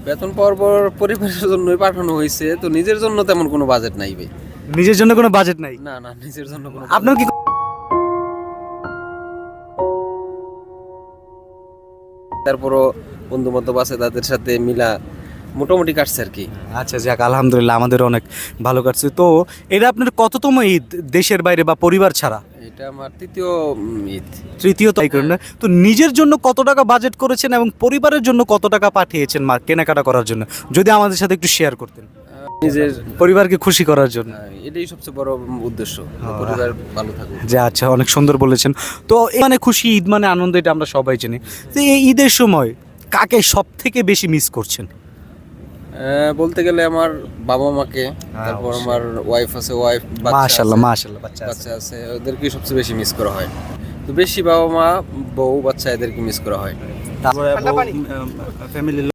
বেতন পাওয়ার পর পরিবারের জন্যই পাঠানো হয়েছে, তো নিজের জন্য তেমন কোনো বাজেট নাই ভাই। নিজের জন্য কোনো বাজেট নাই? না না, নিজের জন্য কোনো আপনার কি তারপরও বন্ধু বান্ধব আছে, তাদের সাথে মিলা মোটামুটি কাটছে আর কি। আচ্ছা, যাক আলহামদুলিল্লাহ, আমাদের অনেক ভালো কাটছে। তো এটা আপনার কততম ঈদ দেশের বাইরে বা পরিবার ছাড়া? এটা আমার তৃতীয় ঈদ। তৃতীয় তাই করেন না? তো নিজের জন্য কত টাকা বাজেট করেছেন এবং পরিবারের জন্য কত টাকা পাঠিয়েছেন মা কেনাকাটা করার জন্য, যদি আমাদের সাথে একটু শেয়ার করতেন। নিজের পরিবারকে খুশি করার জন্য। এটাই সবচেয়ে বড় উদ্দেশ্য, পরিবার ভালো থাকুক। যে আচ্ছা, অনেক সুন্দর বলেছেন। তো মানে খুশি, ঈদ মানে আনন্দ, এটা আমরা সবাই জানি। তো এই ঈদের সময় কাকে সব থেকে বেশি মিস করছেন? বলতে গেলে আমার বাবা মাকে, তারপর আমার ওয়াইফ আছে, ওয়াইফ মাশাআল্লাহ মাশাআল্লাহ, বাচ্চা আছে। বাচ্চা আছে, ওদেরকে সবচেয়ে বেশি মিস করা হয়। তো বেশি বাবা মা, বউ, বাচ্চা এদেরকে মিস করা হয়। তারপরে ফ্যামিলি